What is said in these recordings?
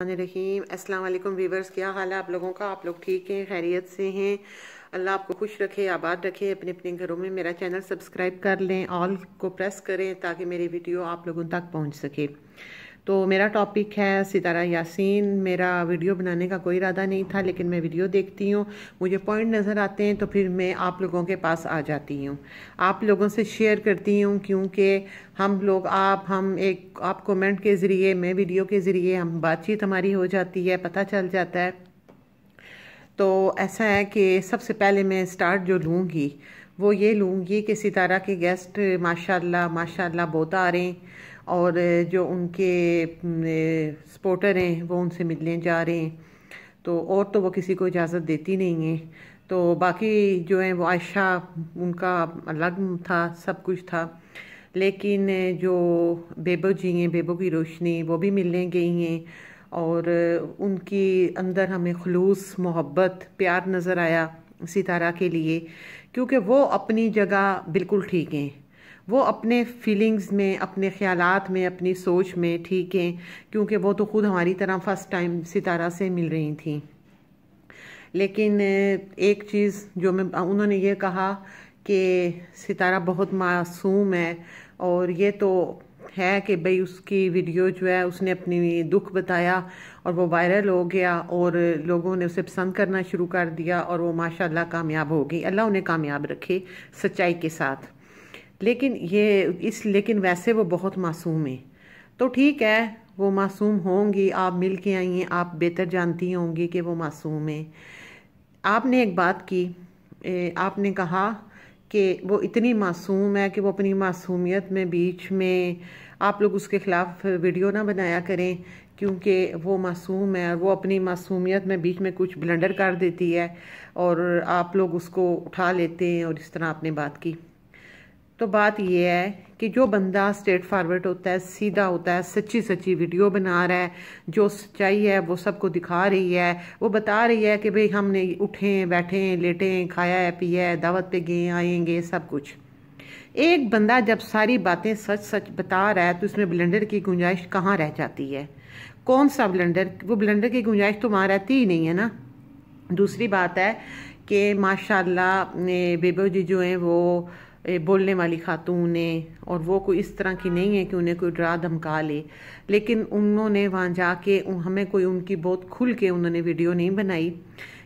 रहीम अस्सलाम वालेकुम वीवर्स, क्या हाल है आप लोगों का। आप लोग ठीक हैं, खैरियत से हैं। अल्लाह आपको खुश रखे, आबाद रखे अपने अपने घरों में। मेरा चैनल सब्सक्राइब कर लें, ऑल को प्रेस करें ताकि मेरी वीडियो आप लोगों तक पहुंच सके। तो मेरा टॉपिक है सितारा यासीन। मेरा वीडियो बनाने का कोई इरादा नहीं था, लेकिन मैं वीडियो देखती हूँ, मुझे पॉइंट नज़र आते हैं तो फिर मैं आप लोगों के पास आ जाती हूँ, आप लोगों से शेयर करती हूँ। क्योंकि हम लोग हम एक आप कमेंट के ज़रिए, मैं वीडियो के ज़रिए, हम बातचीत हमारी हो जाती है, पता चल जाता है। तो ऐसा है कि सबसे पहले मैं स्टार्ट जो लूँगी वो ये लूँगी कि सितारा के गेस्ट माशाल्लाह माशाल्लाह बहुत आ रहे हैं, और जो उनके सपोर्टर हैं वो उनसे मिलने जा रहे हैं। तो और तो वो किसी को इजाज़त देती नहीं है। तो बाकी जो है वो आयशा, उनका अलग था, सब कुछ था। लेकिन जो बेबो जी हैं, बेबो की रोशनी, वो भी मिलने गई हैं, और उनकी अंदर हमें खुलूस, मोहब्बत, प्यार नज़र आया सितारा के लिए। क्योंकि वो अपनी जगह बिल्कुल ठीक हैं, वो अपने फीलिंग्स में, अपने ख़यालात में, अपनी सोच में ठीक हैं। क्योंकि वो तो ख़ुद हमारी तरह फ़र्स्ट टाइम सितारा से मिल रही थी। लेकिन एक चीज़ जो मैं उन्होंने ये कहा कि सितारा बहुत मासूम है, और ये तो है कि भाई उसकी वीडियो जो है उसने अपनी दुख बताया और वो वायरल हो गया, और लोगों ने उसे पसंद करना शुरू कर दिया, और वो माशाल्लाह कामयाब हो गई। अल्लाह उन्हें कामयाब रखे सच्चाई के साथ। लेकिन वैसे वो बहुत मासूम है। तो ठीक है, वो मासूम होंगी, आप मिल के आई हैं, आप बेहतर जानती होंगी कि वो मासूम है। आपने एक बात की, आपने कहा कि वो इतनी मासूम है कि वो अपनी मासूमियत में बीच में आप लोग उसके ख़िलाफ़ वीडियो ना बनाया करें, क्योंकि वो मासूम है और वो अपनी मासूमियत में बीच में कुछ ब्लंडर कर देती है और आप लोग उसको उठा लेते हैं, और इस तरह आपने बात की। तो बात यह है कि जो बंदा स्ट्रेट फॉरवर्ड होता है, सीधा होता है, सच्ची सच्ची वीडियो बना रहा है, जो सच्चाई है वो सबको दिखा रही है, वो बता रही है कि भाई हमने उठे, बैठे, लेटे, खाया है, पिया है, दावत पे गए, आएंगे, सब कुछ। एक बंदा जब सारी बातें सच सच बता रहा है तो इसमें ब्लंडर की गुंजाइश कहाँ रह जाती है? कौन सा ब्लंडर? वो ब्लंडर की गुंजाइश तो वहाँ रहती ही नहीं है ना। दूसरी बात है कि माशाल्लाह बेबो जी जो हैं वो बोलने वाली खातून है, और वो कोई इस तरह की नहीं है कि उन्हें कोई डरा धमका ले। लेकिन उन्होंने वहाँ जाके हमें कोई उनकी बहुत खुल के उन्होंने वीडियो नहीं बनाई,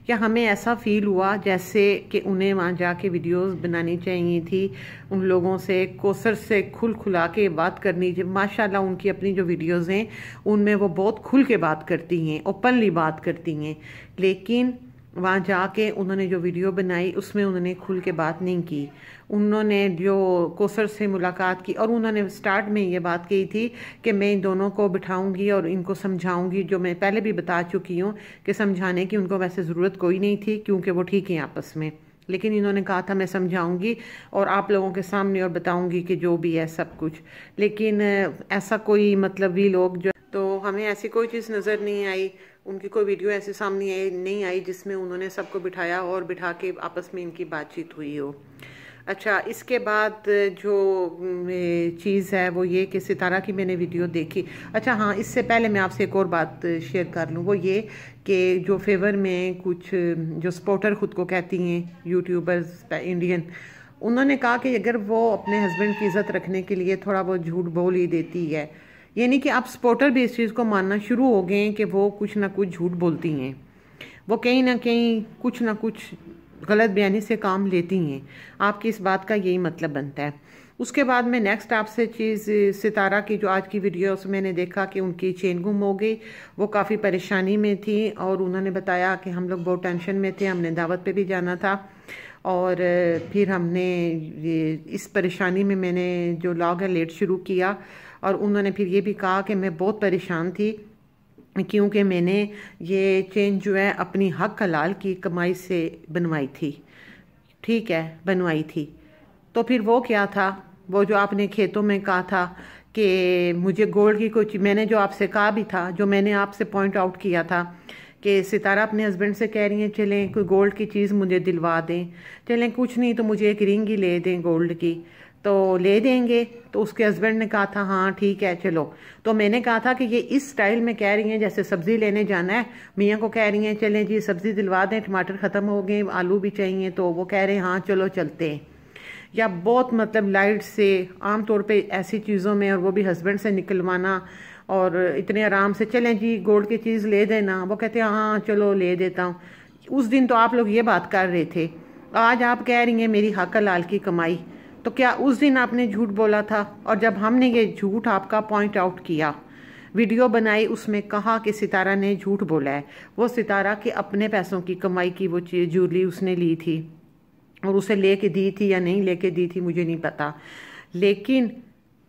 या हमें ऐसा फील हुआ जैसे कि उन्हें वहाँ जाके वीडियोस बनानी चाहिए थी, उन लोगों से कोसर से खुला के बात करनी चाहिए। माशाल्लाह उनकी अपनी जो वीडियोस हैं उनमें वो बहुत खुल के बात करती हैं, ओपनली बात करती हैं। लेकिन वहाँ जाके उन्होंने जो वीडियो बनाई उसमें उन्होंने खुल के बात नहीं की। उन्होंने जो कोसर से मुलाकात की, और उन्होंने स्टार्ट में ये बात कही थी कि मैं इन दोनों को बिठाऊंगी और इनको समझाऊंगी, जो मैं पहले भी बता चुकी हूँ कि समझाने की उनको वैसे ज़रूरत कोई नहीं थी क्योंकि वो ठीक हैं आपस में। लेकिन इन्होंने कहा था मैं समझाऊंगी और आप लोगों के सामने और बताऊंगी कि जो भी है सब कुछ। लेकिन ऐसा कोई मतलब भी लोग जो, तो हमें ऐसी कोई चीज़ नज़र नहीं आई, उनकी कोई वीडियो ऐसे सामने नहीं आई जिसमें उन्होंने सबको बिठाया और बिठा के आपस में इनकी बातचीत हुई हो। अच्छा, इसके बाद जो चीज़ है वो ये कि सितारा की मैंने वीडियो देखी। अच्छा हाँ, इससे पहले मैं आपसे एक और बात शेयर कर लूँ, वो ये कि जो फेवर में कुछ जो सपोर्टर ख़ुद को कहती हैं यूट्यूबर्स इंडियन, उन्होंने कहा कि अगर वो अपने हस्बैंड की इज़्ज़त रखने के लिए थोड़ा बहुत झूठ बोल ही देती है, यानी कि आप सपोर्टर भी इस चीज़ को मानना शुरू हो गए हैं कि वो कुछ ना कुछ झूठ बोलती हैं, वो कहीं ना कहीं कुछ ना कुछ गलत बयानी से काम लेती हैं। आपकी इस बात का यही मतलब बनता है। उसके बाद में नेक्स्ट आपसे चीज़, सितारा की जो आज की वीडियो उसमें मैंने देखा कि उनकी चेन गुम हो गई, वो काफ़ी परेशानी में थी, और उन्होंने बताया कि हम लोग बहुत टेंशन में थे, हमने दावत पे भी जाना था, और फिर हमने इस परेशानी में मैंने जो लॉग है लेट शुरू किया। और उन्होंने फिर ये भी कहा कि मैं बहुत परेशान थी क्योंकि मैंने ये चेन जो है अपनी हक हलाल की कमाई से बनवाई थी। ठीक है, बनवाई थी। तो फिर वो क्या था, वो जो आपने खेतों में कहा था कि मुझे गोल्ड की कोई, मैंने जो आपसे कहा भी था, जो मैंने आपसे पॉइंट आउट किया था कि सितारा अपने हस्बैंड से कह रही हैं चलें कोई गोल्ड की चीज़ मुझे दिलवा दें, चलें कुछ नहीं तो मुझे एक रिंग ही ले दें गोल्ड की। तो ले देंगे। तो उसके हस्बैंड ने कहा था हाँ ठीक है चलो। तो मैंने कहा था कि ये इस स्टाइल में कह रही हैं जैसे सब्ज़ी लेने जाना है, मियाँ को कह रही हैं चलें जी सब्ज़ी दिलवा दें, टमाटर ख़त्म हो गए, आलू भी चाहिए, तो वो कह रहे हैं हाँ चलो चलते हैं। या बहुत मतलब लाइट से आम तौर पे ऐसी चीज़ों में, और वो भी हस्बैंड से निकलवाना, और इतने आराम से चलें जी गोल्ड की चीज़ ले देना, वो कहते हैं हाँ चलो ले देता हूँ। उस दिन तो आप लोग ये बात कर रहे थे, आज आप कह रही हैं मेरी हक हलाल की कमाई। तो क्या उस दिन आपने झूठ बोला था? और जब हमने ये झूठ आपका पॉइंट आउट किया, वीडियो बनाई, उसमें कहा कि सितारा ने झूठ बोला है, वो सितारा के अपने पैसों की कमाई की वो ज्वेलरी उसने ली थी, और उसे लेके दी थी या नहीं लेके दी थी मुझे नहीं पता, लेकिन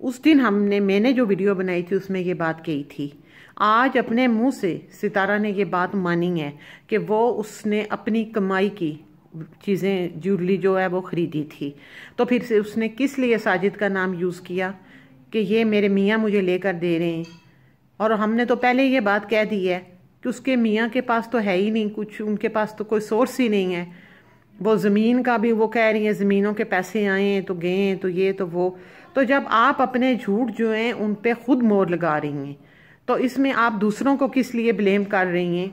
उस दिन मैंने जो वीडियो बनाई थी उसमें ये बात कही थी। आज अपने मुंह से सितारा ने ये बात मानी है कि वो उसने अपनी कमाई की चीज़ें ज्वेलरी जो है वो ख़रीदी थी। तो फिर से उसने किस लिए साजिद का नाम यूज़ किया कि ये मेरे मियाँ मुझे लेकर दे रहे हैं? और हमने तो पहले ये बात कह दी है कि उसके मियाँ के पास तो है ही नहीं कुछ, उनके पास तो कोई सोर्स ही नहीं है। वो ज़मीन का भी वो कह रही है ज़मीनों के पैसे आए हैं तो गए हैं तो ये तो वो। तो जब आप अपने झूठ जो हैं उन पे खुद मोहर लगा रही हैं, तो इसमें आप दूसरों को किस लिए ब्लेम कर रही हैं?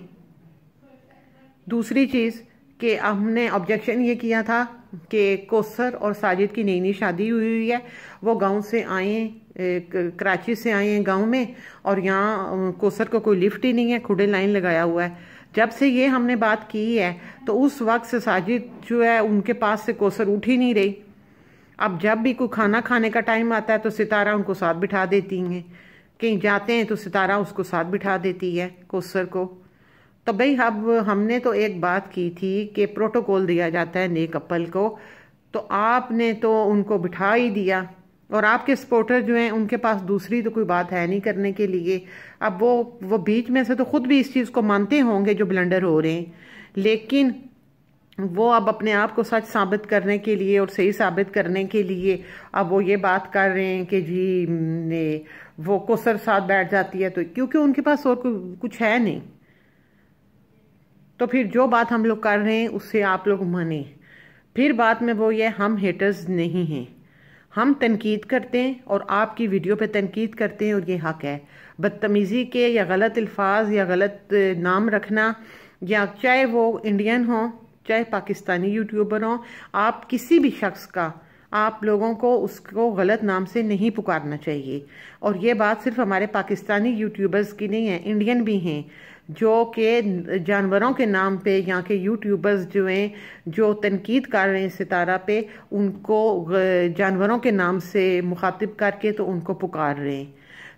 दूसरी चीज़ कि हमने ऑब्जेक्शन ये किया था कि कौसर और साजिद की नई नई शादी हुई है, वो गांव से आए, कराची से आए हैं गांव में, और यहाँ कौसर को कोई लिफ्ट ही नहीं है, खुदे लाइन लगाया हुआ है। जब से ये हमने बात की है तो उस वक्त से साजिद जो है उनके पास से कौसर उठ ही नहीं रही। अब जब भी कोई खाना खाने का टाइम आता है तो सितारा उनको साथ बिठा देती हैं, कहीं जाते हैं तो सितारा उसको साथ बिठा देती है कौसर को। तो भाई अब हमने तो एक बात की थी कि प्रोटोकॉल दिया जाता है नए कपल को, तो आपने तो उनको बिठा ही दिया, और आपके सपोर्टर जो हैं उनके पास दूसरी तो कोई बात है नहीं करने के लिए। अब वो बीच में से तो खुद भी इस चीज़ को मानते होंगे जो ब्लंडर हो रहे हैं, लेकिन वो अब अपने आप को सच साबित करने के लिए और सही साबित करने के लिए अब वो ये बात कर रहे हैं कि जी ने वो कौसर साथ बैठ जाती है, तो क्योंकि उनके पास और कुछ है नहीं। तो फिर जो बात हम लोग कर रहे हैं उससे आप लोग माने। फिर बात में वो ये, हम हेटर्स नहीं हैं, हम तनकीद करते हैं और आपकी वीडियो पे तनकीद करते हैं, और ये हक है। बदतमीज़ी के या गलत अल्फाज या गलत नाम रखना, या चाहे वो इंडियन हो चाहे पाकिस्तानी यूट्यूबर हो, आप किसी भी शख्स का, आप लोगों को उसको गलत नाम से नहीं पुकारना चाहिए। और ये बात सिर्फ हमारे पाकिस्तानी यूट्यूबर्स की नहीं है, इंडियन भी हैं जो कि जानवरों के नाम पे, यहाँ के यूट्यूबर्स जो हैं जो तनकीद कर रहे हैं सितारा पे, उनको जानवरों के नाम से मुखातिब करके तो उनको पुकार रहे हैं।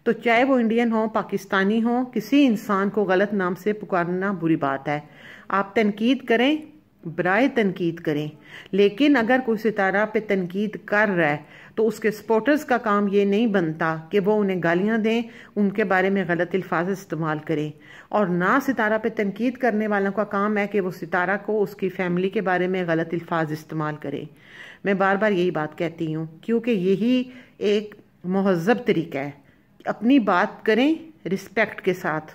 तो चाहे वो इंडियन हो पाकिस्तानी हो, किसी इंसान को गलत नाम से पुकारना बुरी बात है। आप तनकीद करें, बराए तनकीद करें, लेकिन अगर कोई सितारा पे तनकीद कर रहा है तो उसके सपोर्टर्स का काम ये नहीं बनता कि वो उन्हें गालियां दें, उनके बारे में गलत अल्फाज इस्तेमाल करें। और ना सितारा पे तनकीद करने वालों का काम है कि वो सितारा को उसकी फैमिली के बारे में गलत अल्फाज इस्तेमाल करें। मैं बार बार यही बात कहती हूँ, क्योंकि यही एक महज़ब तरीका है। अपनी बात करें रिस्पेक्ट के साथ,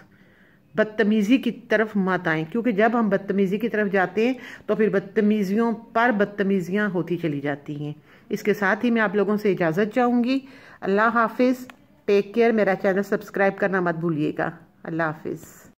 बदतमीज़ी की तरफ मत आएं, क्योंकि जब हम बदतमीज़ी की तरफ जाते हैं तो फिर बदतमीज़ियों पर बदतमीज़ियाँ होती चली जाती हैं। इसके साथ ही मैं आप लोगों से इजाज़त चाहूँगी। अल्लाह हाफिज़, टेक केयर। मेरा चैनल सब्सक्राइब करना मत भूलिएगा। अल्लाह हाफिज़।